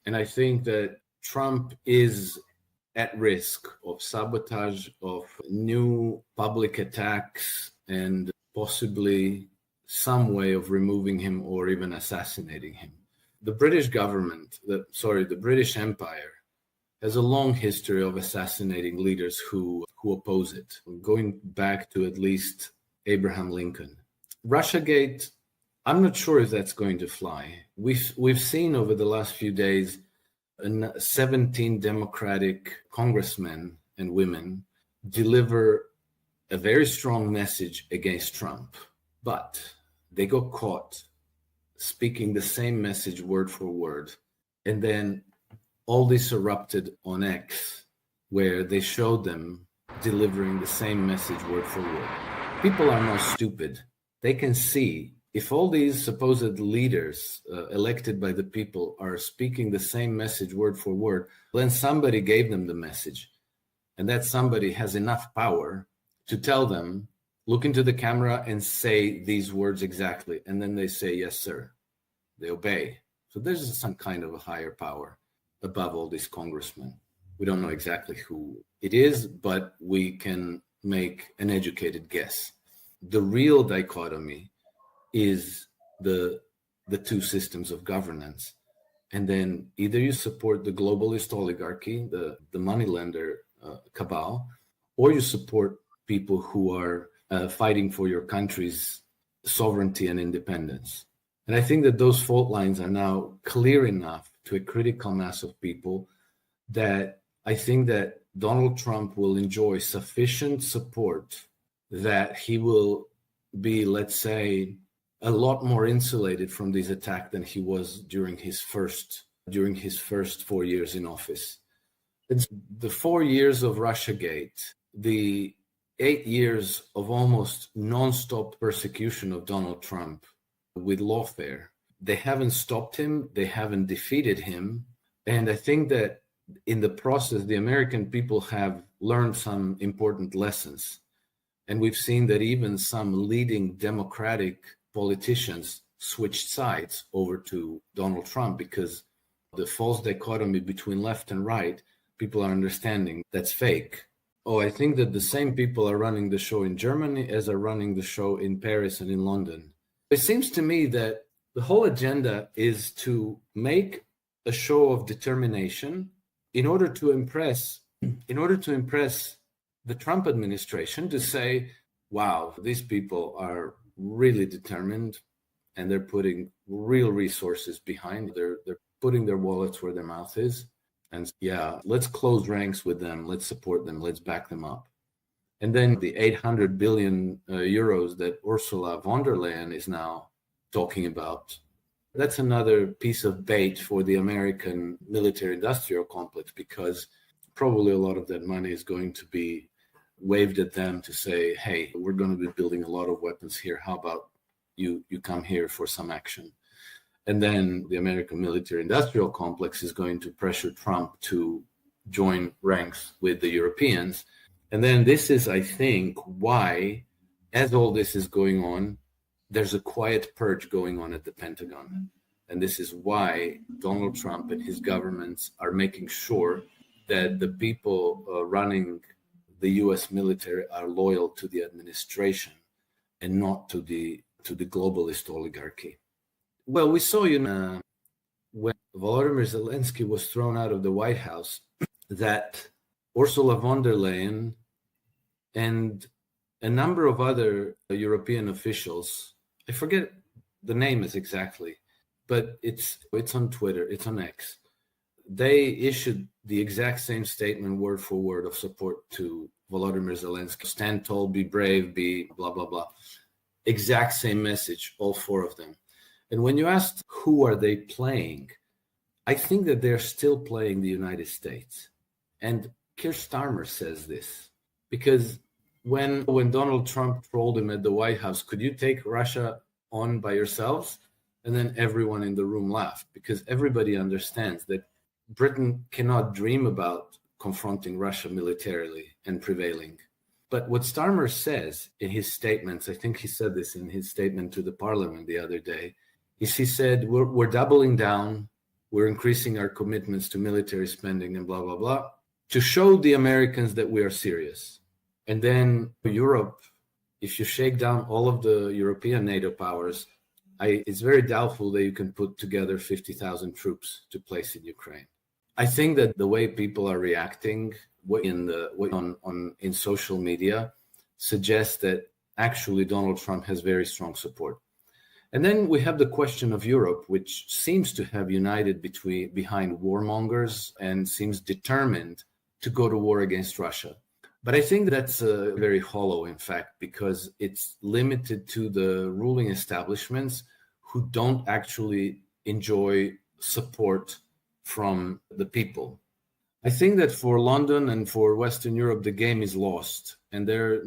And I think that Trump is at risk of sabotage, of new public attacks, and possibly some way of removing him or even assassinating him. The British government, the British Empire, has a long history of assassinating leaders who oppose it, going back to at least Abraham Lincoln. Russiagate, I'm not sure if that's going to fly. We've seen over the last few days 17 Democratic congressmen and women deliver a very strong message against Trump, but they got caught speaking the same message word for word. And then all this erupted on X, where they showed them delivering the same message word for word. People are not stupid. They can see if all these supposed leaders elected by the people are speaking the same message word for word, then somebody gave them the message. And that somebody has enough power to tell them, look into the camera and say these words exactly. And then they say, yes, sir. They obey. So there's some kind of a higher power above all these congressmen. We don't know exactly who it is, but we can make an educated guess. The real dichotomy is the two systems of governance. And then either you support the globalist oligarchy, the moneylender cabal, or you support people who are fighting for your country's sovereignty and independence. And I think that those fault lines are now clear enough to a critical mass of people that I think that Donald Trump will enjoy sufficient support that he will be, let's say, a lot more insulated from this attack than he was during his first 4 years in office. It's the 4 years of Russiagate, the 8 years of almost non-stop persecution of Donald Trump with lawfare. They haven't stopped him. They haven't defeated him. And I think that in the process, the American people have learned some important lessons. And we've seen that even some leading Democratic politicians switched sides over to Donald Trump because the false dichotomy between left and right, people are understanding that's fake. Oh, I think that the same people are running the show in Germany as are running the show in Paris and in London. It seems to me that the whole agenda is to make a show of determination in order to impress the Trump administration, to say, wow, these people are really determined and they're putting real resources behind. They're putting their wallets where their mouth is. And yeah, let's close ranks with them. Let's support them. Let's back them up. And then the 800 billion euros that Ursula von der Leyen is now talking about, that's another piece of bait for the American military-industrial complex, because probably a lot of that money is going to be waved at them to say, hey, we're going to be building a lot of weapons here. How about you come here for some action? And then the American military-industrial complex is going to pressure Trump to join ranks with the Europeans. And then this is, I think, why, as all this is going on, there's a quiet purge going on at the Pentagon. And this is why Donald Trump and his governments are making sure that the people running the U.S. military are loyal to the administration and not to the globalist oligarchy. Well, we saw, when Volodymyr Zelensky was thrown out of the White House, that Ursula von der Leyen and a number of other European officials, I forget the name is exactly, but it's on Twitter, it's on X. They issued the exact same statement, word for word, of support to Volodymyr Zelensky. Stand tall, be brave, be blah, blah, blah. Exact same message, all four of them. And when you asked who are they playing, I think that they're still playing the United States. And Keir Starmer says this, because when Donald Trump trolled him at the White House, could you take Russia on by yourselves? And then everyone in the room laughed, because everybody understands that Britain cannot dream about confronting Russia militarily and prevailing. But what Starmer says in his statements, I think he said this in his statement to the parliament the other day, is he said, we're doubling down we're increasing our commitments to military spending and blah, blah, blah, to show the Americans that we are serious. And then Europe, if you shake down all of the European NATO powers, it's very doubtful that you can put together 50,000 troops to place in Ukraine. I think that the way people are reacting in social media suggests that actually Donald Trump has very strong support. And then we have the question of Europe, which seems to have united behind warmongers and seems determined to go to war against Russia. But I think that's very hollow, in fact, because it's limited to the ruling establishments who don't actually enjoy support from the people. I think that for London and for Western Europe, the game is lost. And they're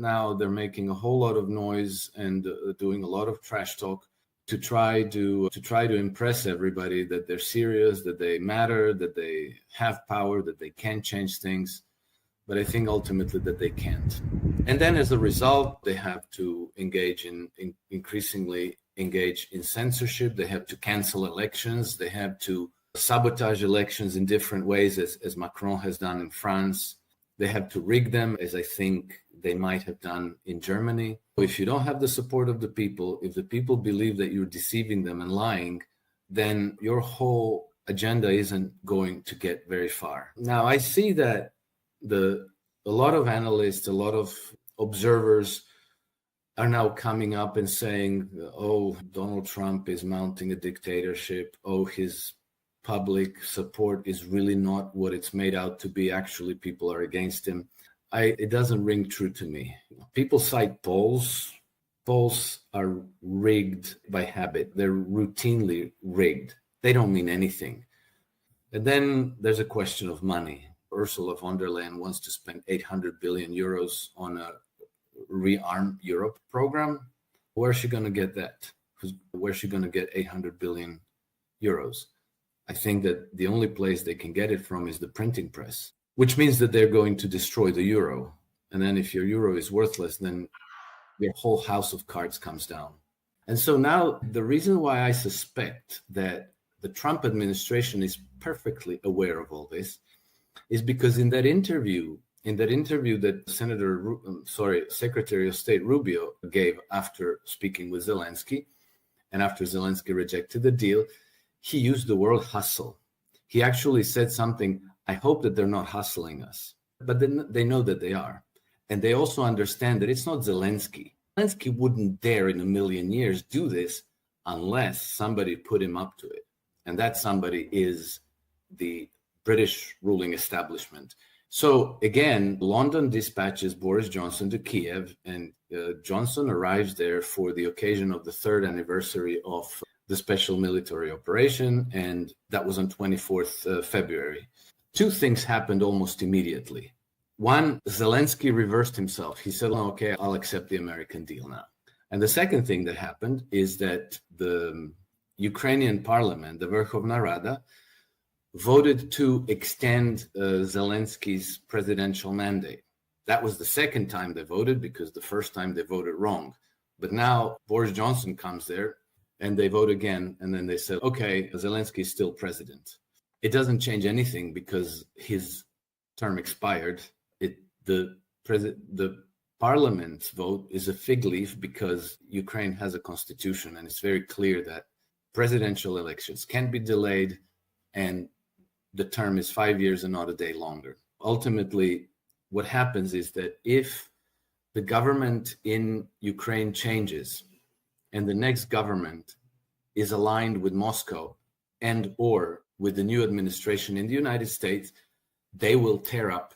making a whole lot of noise and doing a lot of trash talk to try to impress everybody that they're serious, that they matter, that they have power, that they can change things. But I think ultimately that they can't. And then as a result, they have to increasingly engage in censorship. They have to cancel elections. They have to sabotage elections in different ways, as Macron has done in France. They have to rig them, as I think they might have done in Germany. If you don't have the support of the people, if the people believe that you're deceiving them and lying, then your whole agenda isn't going to get very far. Now, I see that a lot of analysts, a lot of observers are now coming up and saying, oh, Donald Trump is mounting a dictatorship. Oh, his public support is really not what it's made out to be. Actually, people are against him. It doesn't ring true to me. People cite polls. Polls are rigged by habit. They're routinely rigged. They don't mean anything. And then there's a question of money. Ursula von der Leyen wants to spend 800 billion euros on a Rearm Europe program. Where's she going to get that? Where's she going to get 800 billion euros? I think that the only place they can get it from is the printing press, which means that they're going to destroy the euro. And then if your euro is worthless, then your whole house of cards comes down. And so now the reason why I suspect that the Trump administration is perfectly aware of all this is because in that interview that Secretary of State Rubio gave after speaking with Zelensky, and after Zelensky rejected the deal, he used the word hustle. He actually said something, I hope that they're not hustling us. But then they know that they are. And they also understand that it's not Zelensky. Zelensky wouldn't dare in a million years do this unless somebody put him up to it. And that somebody is the British ruling establishment. So again, London dispatches Boris Johnson to Kiev, and Johnson arrives there for the occasion of the third anniversary of the special military operation, and that was on 24th February. Two things happened almost immediately. One, Zelensky reversed himself. He said, oh, okay, I'll accept the American deal now. And the second thing that happened is that the Ukrainian parliament, the Verkhovna Rada, voted to extend Zelensky's presidential mandate. That was the second time they voted, because the first time they voted wrong. But now Boris Johnson comes there and they vote again, and then they said, okay, Zelensky is still president. It doesn't change anything because his term expired. The parliament's vote is a fig leaf because Ukraine has a constitution, and it's very clear that presidential elections can be delayed, and the term is 5 years and not a day longer. Ultimately, what happens is that if the government in Ukraine changes and the next government is aligned with Moscow and or with the new administration in the United States, they will tear up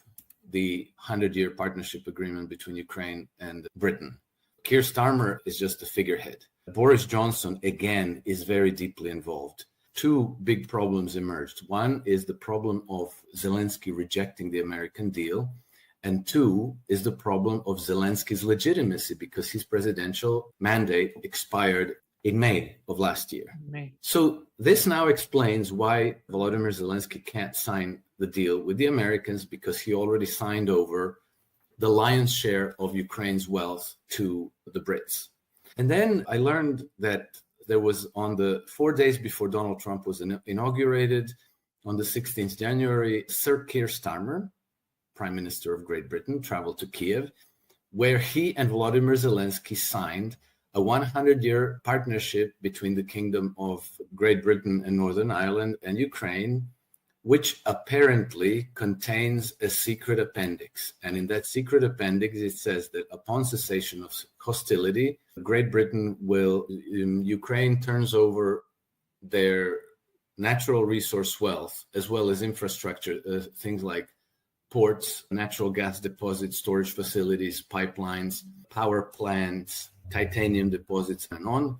the 100-year partnership agreement between Ukraine and Britain. Keir Starmer is just a figurehead. Boris Johnson, again, is very deeply involved. Two big problems emerged. One is the problem of Zelensky rejecting the American deal. And two is the problem of Zelensky's legitimacy, because his presidential mandate expired in May of last year. So this now explains why Volodymyr Zelensky can't sign the deal with the Americans, because he already signed over the lion's share of Ukraine's wealth to the Brits. And then I learned that there was on the 4 days before Donald Trump was inaugurated, on the 16th January, Sir Keir Starmer, Prime Minister of Great Britain, traveled to Kiev, where he and Volodymyr Zelensky signed a 100-year partnership between the Kingdom of Great Britain and Northern Ireland and Ukraine, which apparently contains a secret appendix. And in that secret appendix, it says that upon cessation of hostility, Great Britain will, Ukraine turns over their natural resource wealth, as well as infrastructure, things like ports, natural gas deposits, storage facilities, pipelines, power plants, titanium deposits, and on,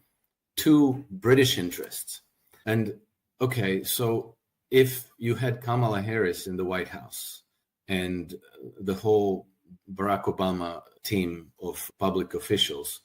to British interests. And okay, so if you had Kamala Harris in the White House and the whole Barack Obama team of public officials,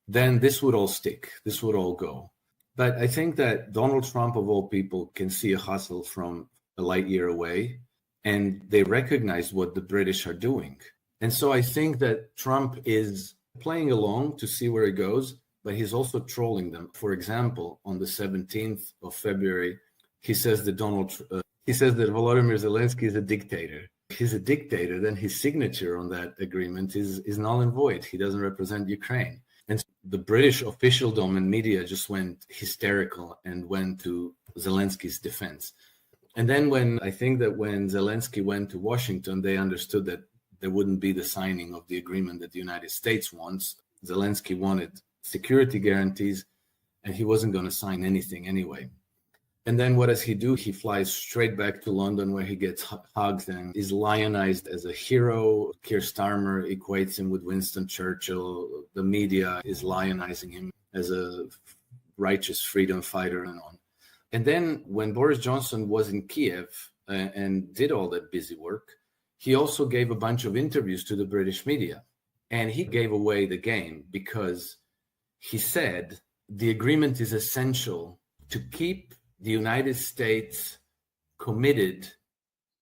then this would all stick. This would all go. But I think that Donald Trump, of all people, can see a hustle from a light year away, and they recognize what the British are doing. And so I think that Trump is playing along to see where it goes, but he's also trolling them. For example, on the 17th of February, he says that Volodymyr Zelensky is a dictator. If he's a dictator, then his signature on that agreement is null and void. He doesn't represent Ukraine. And so the British officialdom and media just went hysterical and went to Zelensky's defense. And then when Zelensky went to Washington, they understood that there wouldn't be the signing of the agreement that the United States wants. Zelensky wanted security guarantees, and he wasn't going to sign anything anyway. And then what does he do? He flies straight back to London, where he gets hugged and is lionized as a hero. Keir Starmer equates him with Winston Churchill. The media is lionizing him as a righteous freedom fighter and on. And then when Boris Johnson was in Kiev and did all that busy work, he also gave a bunch of interviews to the British media. And he gave away the game because he said the agreement is essential to keep the United States committed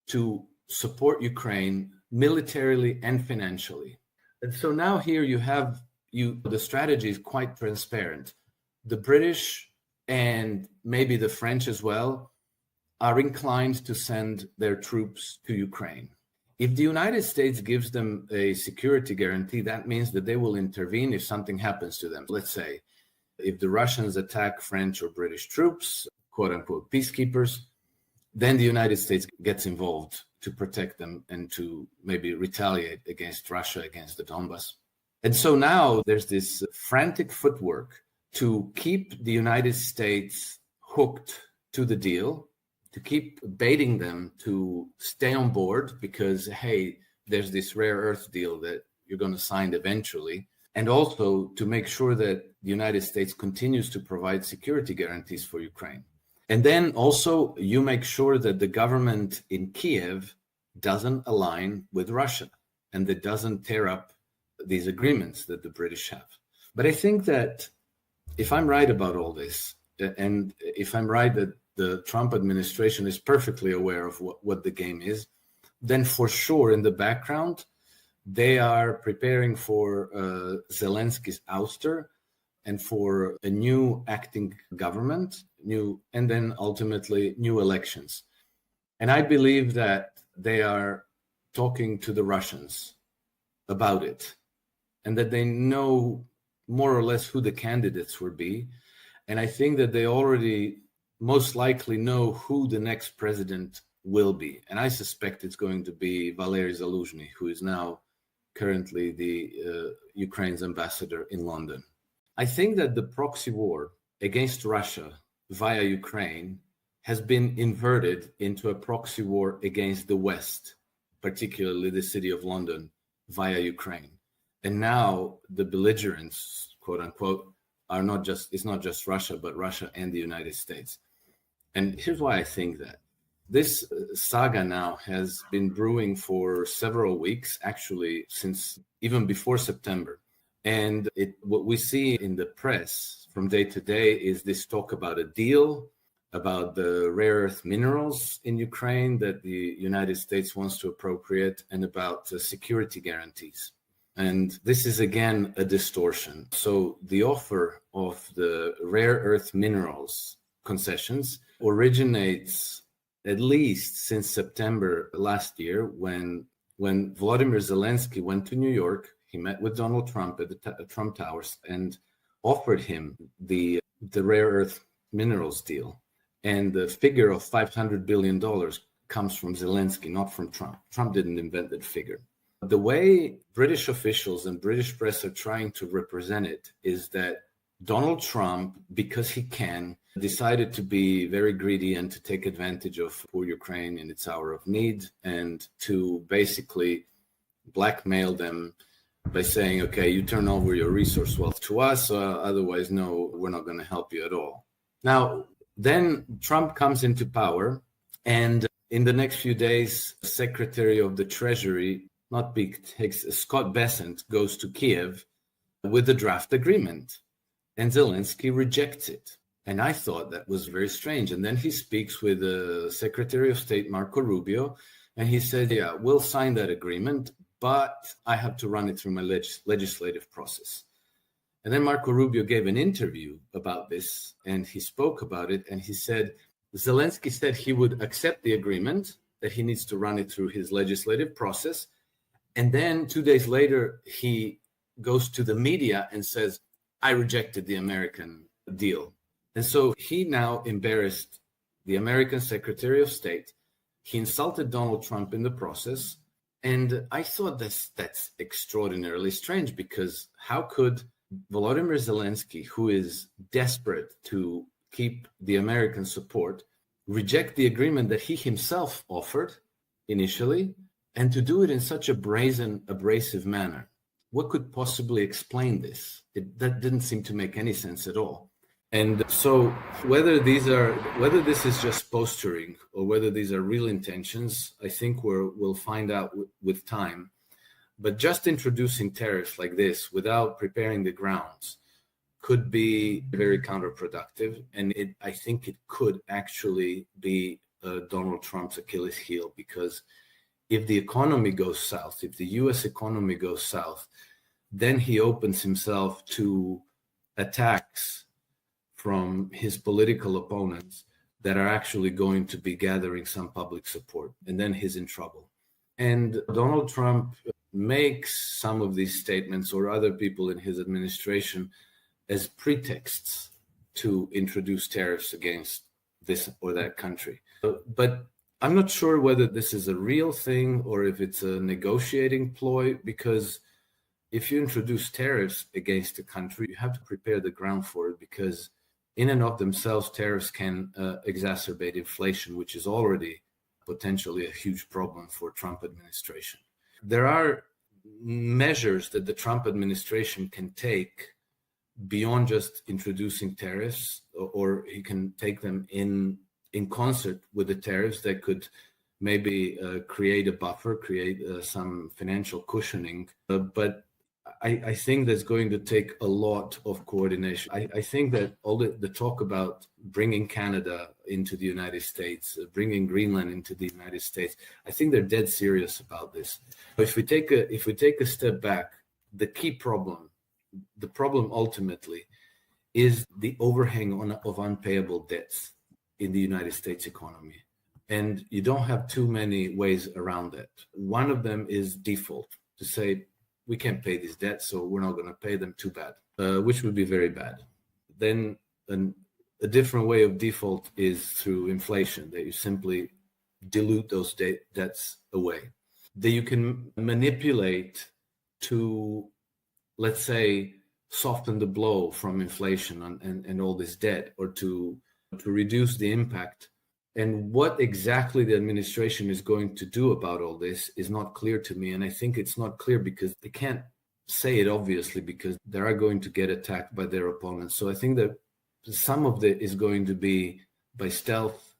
to support Ukraine militarily and financially. And so now here the strategy is quite transparent. The British and maybe the French as well are inclined to send their troops to Ukraine. If the United States gives them a security guarantee, that means that they will intervene if something happens to them. Let's say if the Russians attack French or British troops, quote unquote peacekeepers, then the United States gets involved to protect them and to maybe retaliate against Russia, against the Donbass. And so now there's this frantic footwork to keep the United States hooked to the deal, to keep baiting them to stay on board because, hey, there's this rare earth deal that you're going to sign eventually. And also to make sure that the United States continues to provide security guarantees for Ukraine. And then also you make sure that the government in Kiev doesn't align with Russia and that doesn't tear up these agreements that the British have. But I think that if I'm right about all this, and if I'm right that the Trump administration is perfectly aware of what the game is, then for sure in the background, they are preparing for Zelensky's ouster and for a new acting government, and then ultimately new elections. And I believe that they are talking to the Russians about it and that they know more or less who the candidates will be. And I think that they already most likely know who the next president will be. And I suspect it's going to be Valery Zaluzhny, who is now currently the Ukraine's ambassador in London. I think that the proxy war against Russia via Ukraine has been inverted into a proxy war against the West, particularly the city of London, via Ukraine. And now the belligerents, quote unquote, it's not just Russia, but Russia and the United States. And here's why I think that. This saga now has been brewing for several weeks, actually, since even before September. And what we see in the press from day to day is this talk about a deal, about the rare earth minerals in Ukraine that the United States wants to appropriate, and about security guarantees. And this is again a distortion. So the offer of the rare earth minerals concessions originates at least since September last year when Volodymyr Zelensky went to New York. He met with Donald Trump at the Trump Towers and offered him the rare earth minerals deal. And the figure of $500 billion comes from Zelensky, not from Trump. Trump didn't invent that figure. The way British officials and British press are trying to represent it is that Donald Trump, because he can, decided to be very greedy and to take advantage of poor Ukraine in its hour of need and to basically blackmail them by saying, okay, you turn over your resource wealth to us, otherwise, no, we're not going to help you at all. Now, then Trump comes into power, and in the next few days, Secretary of the Treasury, Scott Bessent, goes to Kiev with the draft agreement, and Zelensky rejects it. And I thought that was very strange. And then he speaks with the Secretary of State, Marco Rubio, and he said, yeah, we'll sign that agreement, but I have to run it through my legislative process. And then Marco Rubio gave an interview about this, and he spoke about it, and he said, Zelensky said he would accept the agreement, that he needs to run it through his legislative process. And then 2 days later, he goes to the media and says, I rejected the American deal. And so he now embarrassed the American Secretary of State. He insulted Donald Trump in the process. And I thought that's extraordinarily strange, because how could Volodymyr Zelensky, who is desperate to keep the American support, reject the agreement that he himself offered initially, and to do it in such a brazen, abrasive manner? What could possibly explain this? That didn't seem to make any sense at all. And so whether this is just posturing or whether these are real intentions, I think we'll find out with time. But just introducing tariffs like this without preparing the grounds could be very counterproductive. And I think it could actually be Donald Trump's Achilles heel, because if the economy goes south, if the US economy goes south, then he opens himself to attacks from his political opponents that are actually going to be gathering some public support, and then he's in trouble. And Donald Trump makes some of these statements, or other people in his administration, as pretexts to introduce tariffs against this or that country. But I'm not sure whether this is a real thing or if it's a negotiating ploy, because if you introduce tariffs against a country, you have to prepare the ground for it, because in and of themselves, tariffs can exacerbate inflation, which is already potentially a huge problem for Trump administration. There are measures that the Trump administration can take beyond just introducing tariffs, or he can take them in concert with the tariffs that could maybe create a buffer, create some financial cushioning. But I think that's going to take a lot of coordination. I think that all the talk about bringing Canada into the United States, bringing Greenland into the United States, I think they're dead serious about this. If we take a step back, the key problem, the problem ultimately, is the overhang of unpayable debts in the United States economy. And you don't have too many ways around that. One of them is default, to say, we can't pay these debts, so we're not going to pay them, too bad, which would be very bad. Then a different way of default is through inflation, that you simply dilute those debts away. That you can manipulate to, let's say, soften the blow from inflation and all this debt, or to reduce the impact. And what exactly the administration is going to do about all this is not clear to me. And I think it's not clear because they can't say it obviously, because they are going to get attacked by their opponents. So I think that some of it is going to be by stealth.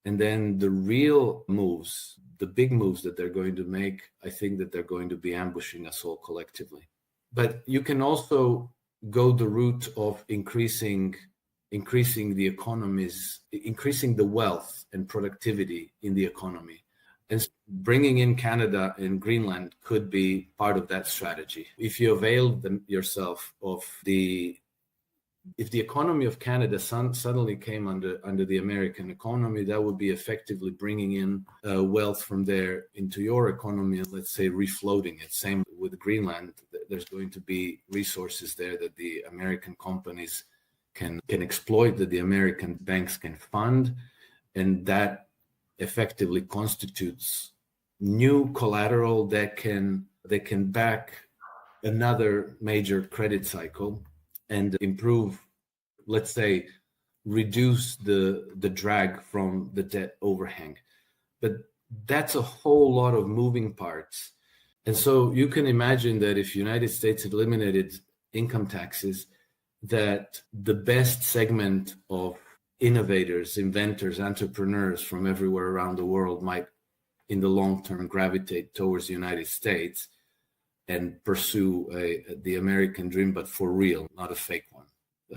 And then the real moves, the big moves that they're going to make, I think that they're going to be ambushing us all collectively. But you can also go the route of increasing the economies, increasing the wealth and productivity in the economy. And bringing in Canada and Greenland could be part of that strategy. If you avail yourself of if the economy of Canada suddenly came under the American economy, that would be effectively bringing in wealth from there into your economy and, let's say, refloating it. Same with Greenland. There's going to be resources there that the American companies can exploit, that the American banks can fund, and that effectively constitutes new collateral that can back another major credit cycle and improve, let's say, reduce the drag from the debt overhang. But that's a whole lot of moving parts. And so you can imagine that if United States eliminated income taxes, that the best segment of innovators, inventors, entrepreneurs from everywhere around the world might, in the long term, gravitate towards the United States and pursue the American dream, but for real, not a fake one.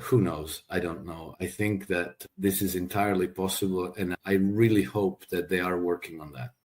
Who knows? I don't know. I think that this is entirely possible, and I really hope that they are working on that.